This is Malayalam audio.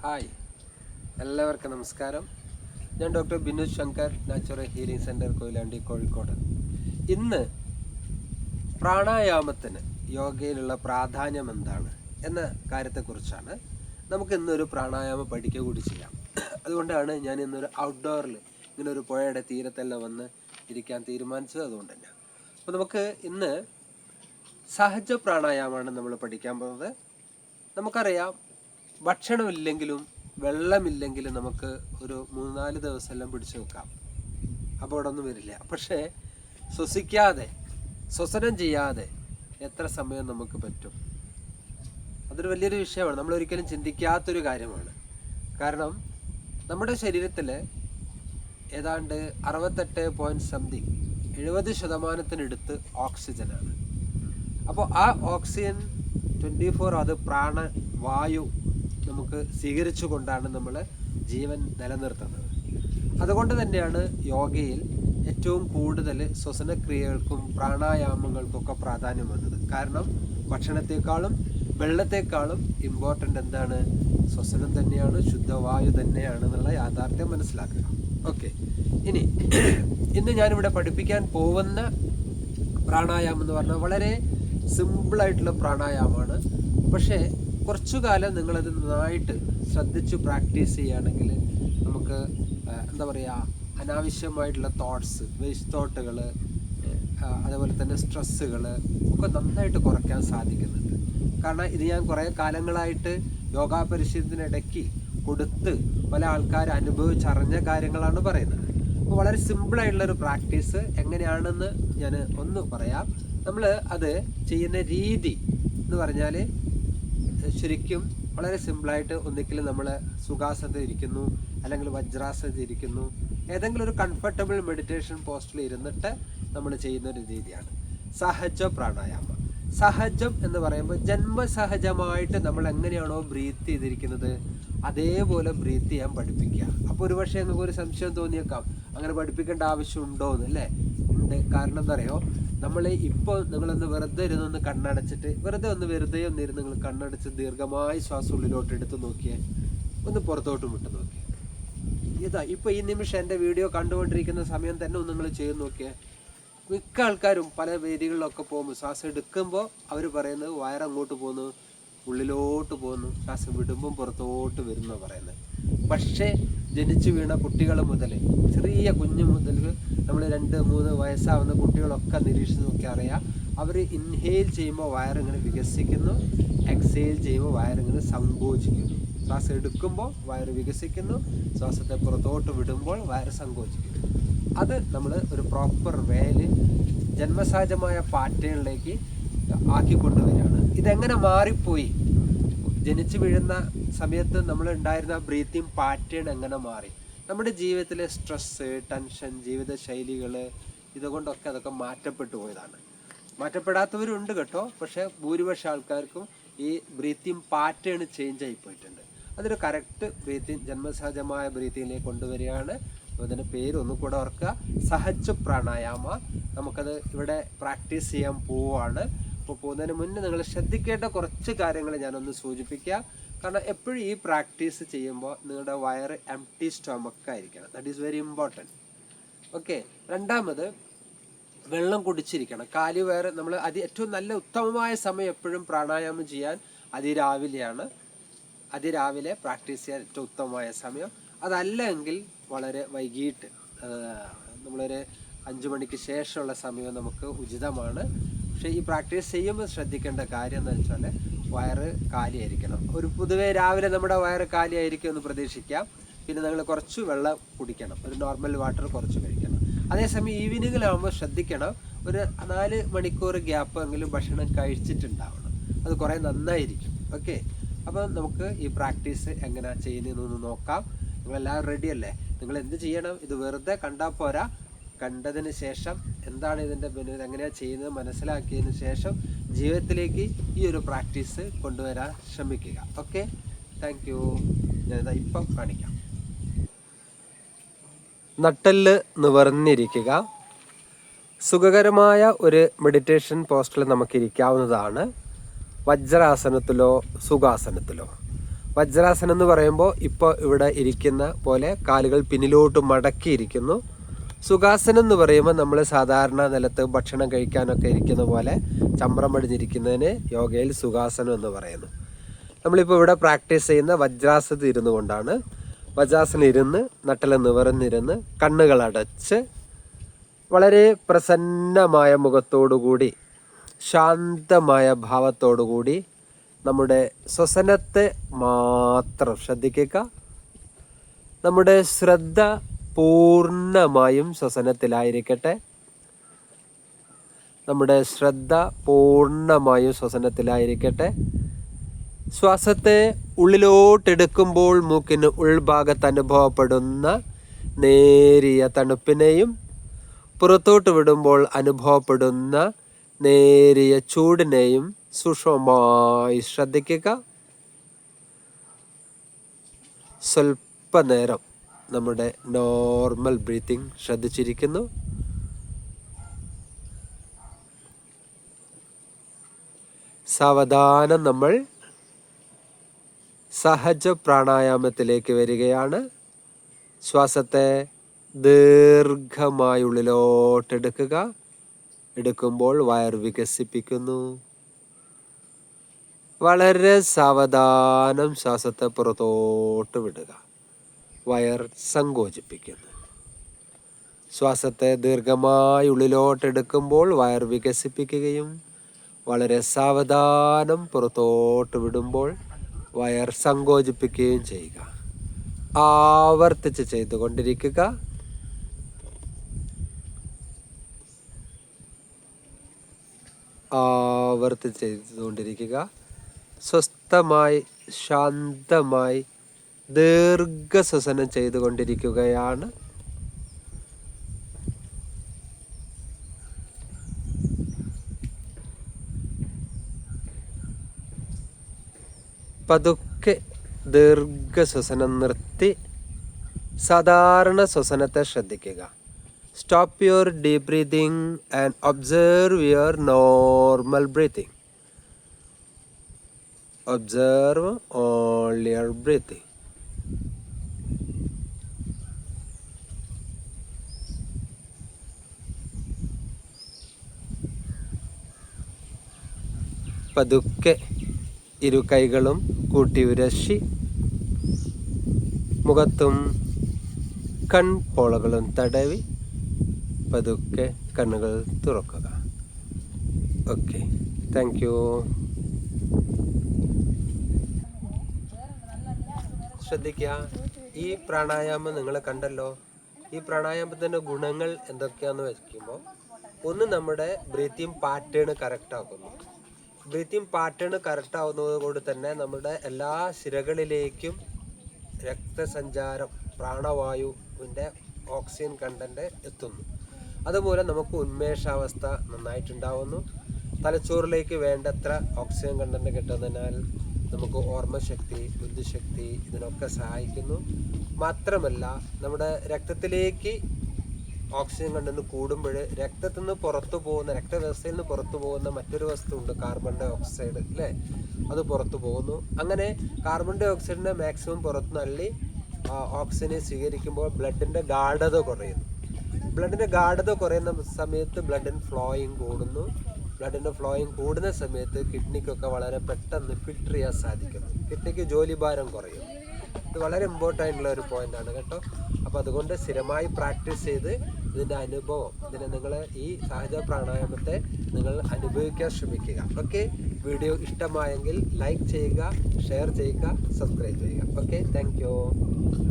ഹായ്, എല്ലാവർക്കും നമസ്കാരം. ഞാൻ doctor Binu Shankar, natural healing centre, Koyilandy, Kozhikode. ഇന്ന് പ്രാണായാമത്തിന് യോഗയിലുള്ള പ്രാധാന്യം എന്താണ് എന്ന കാര്യത്തെക്കുറിച്ചാണ്. നമുക്ക് ഇന്നൊരു പ്രാണായാമം പഠിക്കുക കൂടി ചെയ്യാം. അതുകൊണ്ടാണ് ഞാൻ ഇന്നൊരു ഔട്ട്ഡോറിൽ ഇങ്ങനെ ഒരു പുഴയുടെ തീരത്തെല്ലാം വന്ന് ഇരിക്കാൻ തീരുമാനിച്ചത്. അതുകൊണ്ട് തന്നെ അപ്പോൾ നമുക്ക് ഇന്ന് സഹജ പ്രാണായാമമാണ് നമ്മൾ പഠിക്കാൻ പോകുന്നത്. നമുക്കറിയാം, ഭക്ഷണമില്ലെങ്കിലും വെള്ളമില്ലെങ്കിലും നമുക്ക് ഒരു 3-4 ദിവസമെല്ലാം പിടിച്ചു വെക്കാം, അപകടമൊന്നും വരില്ല. പക്ഷേ ശ്വസനം ചെയ്യാതെ എത്ര സമയം നമുക്ക് പറ്റും? അതൊരു വലിയൊരു വിഷയമാണ്, നമ്മളൊരിക്കലും ചിന്തിക്കാത്തൊരു കാര്യമാണ്. കാരണം നമ്മുടെ ശരീരത്തിൽ ഏതാണ്ട് 68.70% ഓക്സിജനാണ്. അപ്പോൾ ആ ഓക്സിജൻ 24 അത് പ്രാണവായു നമുക്ക് സ്വീകരിച്ചു കൊണ്ടാണ് നമ്മൾ ജീവൻ നിലനിർത്തുന്നത്. അതുകൊണ്ട് തന്നെയാണ് യോഗയിൽ ഏറ്റവും കൂടുതൽ ശ്വസനക്രിയകൾക്കും പ്രാണായാമങ്ങൾക്കൊക്കെ പ്രാധാന്യം വന്നത്. കാരണം ഭക്ഷണത്തെക്കാളും വെള്ളത്തെക്കാളും ഇമ്പോർട്ടൻ്റ് എന്താണ്? ശ്വസനം തന്നെയാണ്, ശുദ്ധവായു തന്നെയാണ് എന്നുള്ള യാഥാർത്ഥ്യം മനസ്സിലാക്കുക. ഓക്കെ, ഇന്ന് ഞാനിവിടെ പഠിപ്പിക്കാൻ പോകുന്ന പ്രാണായാമം എന്ന് പറഞ്ഞാൽ വളരെ സിമ്പിളായിട്ടുള്ള പ്രാണായാമമാണ്. പക്ഷേ കുറച്ചു കാലം നിങ്ങളത് നന്നായിട്ട് ശ്രദ്ധിച്ച് പ്രാക്ടീസ് ചെയ്യുകയാണെങ്കിൽ നമുക്ക് എന്താ പറയുക, അനാവശ്യമായിട്ടുള്ള തോട്ട്സ്, വേസ്റ്റ് തോട്ടുകൾ, അതേപോലെ തന്നെ സ്ട്രെസ്സുകൾ ഒക്കെ നന്നായിട്ട് കുറയ്ക്കാൻ സാധിക്കുന്നുണ്ട്. കാരണം ഇത് ഞാൻ കുറേ കാലങ്ങളായിട്ട് യോഗാ പരിശീലനത്തിനിടയ്ക്ക് കൊടുത്ത് പല ആൾക്കാർ അനുഭവിച്ചറിഞ്ഞ കാര്യങ്ങളാണ് പറയുന്നത്. അപ്പോൾ വളരെ സിമ്പിളായിട്ടുള്ളൊരു പ്രാക്ടീസ് എങ്ങനെയാണെന്ന് ഞാൻ ഒന്ന് പറയാം. നമ്മൾ അത് ചെയ്യുന്ന രീതി എന്ന് പറഞ്ഞാൽ ശരിക്കും വളരെ സിമ്പിളായിട്ട്, ഒന്നിക്കൽ നമ്മൾ സുഖാസനത്തിൽ ഇരിക്കുന്നു, അല്ലെങ്കിൽ വജ്രാസനത്തിൽ ഇരിക്കുന്നു, ഏതെങ്കിലും ഒരു കംഫർട്ടബിൾ മെഡിറ്റേഷൻ പോസ്റ്റിൽ ഇരുന്നിട്ട് നമ്മൾ ചെയ്യുന്നൊരു രീതിയാണ് സഹജ പ്രാണായാമം. സഹജം എന്ന് പറയുമ്പോൾ ജന്മസഹജമായിട്ട് നമ്മൾ എങ്ങനെയാണോ ബ്രീത്ത് ചെയ്തിരിക്കുന്നത് അതേപോലെ ബ്രീത്ത് ചെയ്യാൻ പഠിപ്പിക്കുക. അപ്പോൾ ഒരുപക്ഷെ നിങ്ങൾക്ക് ഒരു സംശയം തോന്നിയേക്കാം, അങ്ങനെ പഠിപ്പിക്കേണ്ട ആവശ്യമുണ്ടോ എന്ന്. അല്ലേ, ഉണ്ട്. കാരണം എന്താ പറയുക, നമ്മൾ ഇപ്പോൾ നിങ്ങളൊന്ന് വെറുതെ ഇരുന്നൊന്ന് കണ്ണടച്ചിട്ട് വെറുതെ ഒന്നിരുന്ന് നിങ്ങൾ കണ്ണടച്ച് ദീർഘമായി ശ്വാസം ഉള്ളിലോട്ട് എടുത്ത് നോക്കിയേ, ഒന്ന് പുറത്തോട്ട് വിട്ട് നോക്കിയേ. ഇപ്പോൾ ഈ നിമിഷം എൻ്റെ വീഡിയോ കണ്ടുകൊണ്ടിരിക്കുന്ന സമയം തന്നെ ഒന്ന് നിങ്ങൾ ചെയ്ത് നോക്കിയേ. മിക്ക ആൾക്കാരും പല വേദികളിലൊക്കെ പോകുമ്പോൾ ശ്വാസം എടുക്കുമ്പോൾ അവർ പറയുന്നത് വയറങ്ങോട്ട് പോകുന്നു, ഉള്ളിലോട്ട് പോകുന്നു, ശ്വാസം വിടുമ്പം പുറത്തോട്ട് വരുന്ന പറയുന്നത്. പക്ഷേ ജനിച്ചു വീണ കുട്ടികൾ മുതൽ, ചെറിയ കുഞ്ഞു മുതൽ നമ്മൾ 2-3 വയസ്സാവുന്ന കുട്ടികളൊക്കെ നിരീക്ഷിച്ച് നോക്കി അറിയാം, അവർ ഇൻഹെയിൽ ചെയ്യുമ്പോൾ വയറിങ്ങനെ വികസിക്കുന്നു, എക്സെയിൽ ചെയ്യുമ്പോൾ വയറിങ്ങനെ സങ്കോചിക്കുന്നു. ശ്വാസം എടുക്കുമ്പോൾ വയറ് വികസിക്കുന്നു, ശ്വാസത്തെ പുറത്തോട്ട് വിടുമ്പോൾ വയറ് സങ്കോചിക്കുന്നു. അത് നമ്മൾ ഒരു പ്രോപ്പർ വേയിൽ ജന്മസഹജമായ പാറ്റേണിലേക്ക് ആക്കിക്കൊണ്ടുവരികയാണ്. ഇതെങ്ങനെ മാറിപ്പോയി? ജനിച്ചു വീഴുന്ന സമയത്ത് നമ്മൾ ഉണ്ടായിരുന്ന ബ്രീത്തിങ് പാറ്റേൺ എങ്ങനെ മാറി? നമ്മുടെ ജീവിതത്തിലെ സ്ട്രെസ്സ്, ടെൻഷൻ, ജീവിതശൈലികൾ, ഇതുകൊണ്ടൊക്കെ അതൊക്കെ മാറ്റപ്പെട്ടു പോയതാണ്. മാറ്റപ്പെടാത്തവരുണ്ട് കേട്ടോ, പക്ഷേ ഭൂരിപക്ഷ ആൾക്കാർക്കും ഈ ബ്രീത്തിങ് പാറ്റേൺ ചേഞ്ച് ആയി പോയിട്ടുണ്ട്. അതൊരു കറക്റ്റ് ബ്രീത്തിങ്, ജന്മസഹജമായ ബ്രീത്തിങ്ങിലേക്ക് കൊണ്ടുവരികയാണ്. അതിൻ്റെ പേര് ഒന്നുകൂടെ ഓർക്കുക, സഹജ പ്രാണായാമ. നമുക്കത് ഇവിടെ പ്രാക്ടീസ് ചെയ്യാൻ പോവുകയാണ്. അപ്പോൾ പോകുന്നതിന് മുന്നേ നിങ്ങൾ ശ്രദ്ധിക്കേണ്ട കുറച്ച് കാര്യങ്ങൾ ഞാനൊന്ന് സൂചിപ്പിക്കാം. കാരണം എപ്പോഴും ഈ പ്രാക്ടീസ് ചെയ്യുമ്പോൾ നിങ്ങളുടെ വയറ് എംപ്റ്റി സ്റ്റൊമക്ക് ആയിരിക്കണം. That is very important. Okay, രണ്ടാമത് വെള്ളം കുടിച്ചിരിക്കണം. കാലി വയറ് നമ്മൾ ഏറ്റവും നല്ല ഉത്തമമായ സമയം എപ്പോഴും പ്രാണായാമം ചെയ്യാൻ അതിരാവിലെ പ്രാക്ടീസ് ചെയ്യാൻ ഏറ്റവും ഉത്തമമായ സമയം. അതല്ലെങ്കിൽ വളരെ വൈകിട്ട്, നമ്മളൊരു 5 മണിക്ക് ശേഷമുള്ള സമയം നമുക്ക് ഉചിതമാണ്. പക്ഷേ ഈ പ്രാക്ടീസ് ചെയ്യുമ്പോൾ ശ്രദ്ധിക്കേണ്ട കാര്യം എന്ന് വെച്ചാൽ വയറ് കാലിയായിരിക്കണം. പൊതുവേ രാവിലെ നമ്മുടെ വയറ് കാലിയായിരിക്കും എന്ന് പ്രതീക്ഷിക്കാം. പിന്നെ നിങ്ങൾ കുറച്ച് വെള്ളം കുടിക്കണം, ഒരു നോർമൽ വാട്ടർ കുറച്ച് കഴിക്കണം. അതേസമയം ഈവനിങ്ങിലാകുമ്പോൾ ശ്രദ്ധിക്കണം, ഒരു 4 മണിക്കൂർ ഗ്യാപ്പ് എങ്കിലും ഭക്ഷണം കഴിച്ചിട്ടുണ്ടാവണം. അത് കുറേ നന്നായിരിക്കും. ഓക്കെ, അപ്പോൾ നമുക്ക് ഈ പ്രാക്ടീസ് എങ്ങനെയാണ് ചെയ്യുന്നതെന്നൊന്ന് നോക്കാം. നിങ്ങളെല്ലാവരും റെഡി അല്ലേ? നിങ്ങൾ എന്ത് ചെയ്യണം? ഇത് വെറുതെ കണ്ടാൽ പോരാ, കണ്ടതിന് ശേഷം എന്താണ് ഇതിൻ്റെ എങ്ങനെയാണ് ചെയ്യുന്നത് മനസ്സിലാക്കിയതിന് ശേഷം ജീവിതത്തിലേക്ക് ഈ ഒരു പ്രാക്ടീസ് കൊണ്ടുവരാൻ ശ്രമിക്കുക. Okay, thank you. ഞാനിതാ ഇപ്പം കാണിക്കാം. നട്ടെല്ല് നിവർന്നിരിക്കുക. സുഖകരമായ ഒരു മെഡിറ്റേഷൻ പോസ്റ്റിൽ നമുക്കിരിക്കാവുന്നതാണ്. വജ്രാസനത്തിലോ സുഖാസനത്തിലോ. വജ്രാസനം എന്ന് പറയുമ്പോൾ ഇപ്പോൾ ഇവിടെ ഇരിക്കുന്ന പോലെ കാലുകൾ പിന്നിലോട്ട് മടക്കിയിരിക്കുന്നു. സുഖാസനം എന്ന് പറയുമ്പോൾ നമ്മൾ സാധാരണ നിലത്ത് ഭക്ഷണം കഴിക്കാനൊക്കെ ഇരിക്കുന്ന പോലെ ചമ്രം പടിഞ്ഞിരിക്കുന്നതിന് യോഗയിൽ സുഖാസനം എന്ന് പറയുന്നു. നമ്മളിപ്പോൾ ഇവിടെ പ്രാക്ടീസ് ചെയ്യുന്ന വജ്രാസനത്തിൽ ഇരുന്നു കൊണ്ടാണ്. വജ്രാസനം ഇരുന്ന് നട്ടല് നിവർന്നിരുന്ന് കണ്ണുകൾ അടച്ച് വളരെ പ്രസന്നമായ മുഖത്തോടുകൂടി ശാന്തമായ ഭാവത്തോടുകൂടി നമ്മുടെ ശ്വസനത്തെ മാത്രം ശ്രദ്ധിക്കുക. നമ്മുടെ ശ്രദ്ധ പൂർണ്ണമായും ശ്വസനത്തിലായിരിക്കട്ടെ. നമ്മുടെ ശ്രദ്ധ പൂർണ്ണമായും ശ്വസനത്തിലായിരിക്കട്ടെ. ശ്വാസത്തെ ഉള്ളിലോട്ടെടുക്കുമ്പോൾ മൂക്കിന് ഉൾഭാഗത്ത് അനുഭവപ്പെടുന്ന നേരിയ തണുപ്പിനെയും പുറത്തോട്ട് വിടുമ്പോൾ അനുഭവപ്പെടുന്ന നേരിയ ചൂടിനെയും സൂക്ഷ്മമായി ശ്രദ്ധിക്കുക. സ്വല്പനേരം നമ്മുടെ നോർമൽ ബ്രീത്തിങ് ശ്രദ്ധിച്ചിരിക്കുന്നു. സാവധാനം നമ്മൾ സഹജ പ്രാണായാമത്തിലേക്ക് വരികയാണ്. ശ്വാസത്തെ ദീർഘമായി ഉള്ളിലോട്ടെടുക്കുക. എടുക്കുമ്പോൾ വയർ വികസിപ്പിക്കുന്നു. വളരെ സാവധാനം ശ്വാസത്തെ പുറത്തോട്ട് വിടുക. വയർ സങ്കോചിപ്പിക്കുന്നു. ശ്വാസത്തെ ദീർഘമായി ഉള്ളിലോട്ടെടുക്കുമ്പോൾ വയർ വികസിപ്പിക്കുകയും വളരെ സാവധാനം പുറത്തോട്ട് വിടുമ്പോൾ വയർ സങ്കോചിപ്പിക്കുകയും ചെയ്യുക. ആവർത്തിച്ച് ചെയ്തുകൊണ്ടിരിക്കുക. ആവർത്തിച്ച് ചെയ്തുകൊണ്ടിരിക്കുക. സ്വസ്ഥമായി ശാന്തമായി ദീർഘശ്വസനം ചെയ്തുകൊണ്ടിരിക്കുകയാണ്. പതുക്കെ ദീർഘശ്വസനം നിർത്തി സാധാരണ ശ്വസനത്തെ ശ്രദ്ധിക്കുക. Stop your deep breathing and observe your normal breathing. Observe all your breathing. പതുക്കെ ഇരു കൈകളും കൂട്ടി ഉരശി മുഖത്തും കൺപോളകളും തടവി പതുക്കെ കണ്ണുകൾ തുറക്കുക. Okay, thank you. ശ്രദ്ധിക്കുക. ഈ പ്രാണായാമം നിങ്ങൾ കണ്ടല്ലോ. ഈ പ്രാണായാമത്തിൻ്റെ ഗുണങ്ങൾ എന്തൊക്കെയാണെന്ന് വെക്കുമ്പോൾ, ഒന്ന് നമ്മുടെ ബ്രീത്തിങ് പാറ്റേൺ കറക്റ്റ് ആക്കുന്നു. ബ്രീത്തിങ് പാറ്റേൺ കറക്റ്റ് ആവുന്നത് കൊണ്ട് തന്നെ നമ്മുടെ എല്ലാ ശിരകളിലേക്കും രക്തസഞ്ചാരം, പ്രാണവായുവിൻ്റെ ഓക്സിജൻ കണ്ടന്റ് എത്തുന്നു. അതുപോലെ നമുക്ക് ഉന്മേഷാവസ്ഥ നന്നായിട്ടുണ്ടാവുന്നു. തലച്ചോറിലേക്ക് വേണ്ടത്ര ഓക്സിജൻ കണ്ടന്റ് കിട്ടുന്നതിനാൽ നമുക്ക് ഓർമ്മശക്തി, ബുദ്ധിശക്തി ഇതിനൊക്കെ സഹായിക്കുന്നു. മാത്രമല്ല നമ്മുടെ രക്തത്തിലേക്ക് ഓക്സിജൻ കണ്ടന്റ് കൂടുമ്പോൾ രക്തത്തിൽ നിന്ന് പുറത്തു പോകുന്ന, രക്തവ്യവസ്ഥയിൽ നിന്ന് പുറത്തു പോകുന്ന മറ്റൊരു വസ്തു ഉണ്ട്, കാർബൺ ഡൈ ഓക്സൈഡ് അല്ലേ, അത് പുറത്തു പോകുന്നു. അങ്ങനെ കാർബൺ ഡൈ ഓക്സൈഡിനെ മാക്സിമം പുറത്തു തള്ളി ഓക്സിജനെ സ്വീകരിക്കുമ്പോൾ ബ്ലഡിൻ്റെ ഗാഢത കുറയുന്നു. ബ്ലഡിൻ്റെ ഗാഢത കുറയുന്ന സമയത്ത് ബ്ലഡിന് ഫ്ലോയിങ് കൂടുന്നു. ബ്ലഡിൻ്റെ ഫ്ലോയിങ് കൂടുന്ന സമയത്ത് കിഡ്നിക്കൊക്കെ വളരെ പെട്ടെന്ന് ഫിൽട്ടർ ചെയ്യാൻ സാധിക്കുന്നു. കിഡ്നിക്ക് ജോലിഭാരം കുറയും. ഇത് വളരെ ഇമ്പോർട്ടൻ്റ് ആയിട്ടുള്ള ഒരു പോയിൻ്റാണ് കേട്ടോ. അപ്പോൾ അതുകൊണ്ട് സ്ഥിരമായി പ്രാക്ടീസ് ചെയ്ത് ഇതിൻ്റെ അനുഭവം, നിങ്ങൾ ഈ സഹജ പ്രാണായാമത്തെ നിങ്ങൾ അനുഭവിക്കാൻ ശ്രമിക്കുക. ഓക്കെ, വീഡിയോ ഇഷ്ടമായെങ്കിൽ ലൈക്ക് ചെയ്യുക, ഷെയർ ചെയ്യുക, സബ്സ്ക്രൈബ് ചെയ്യുക. Okay, thank you.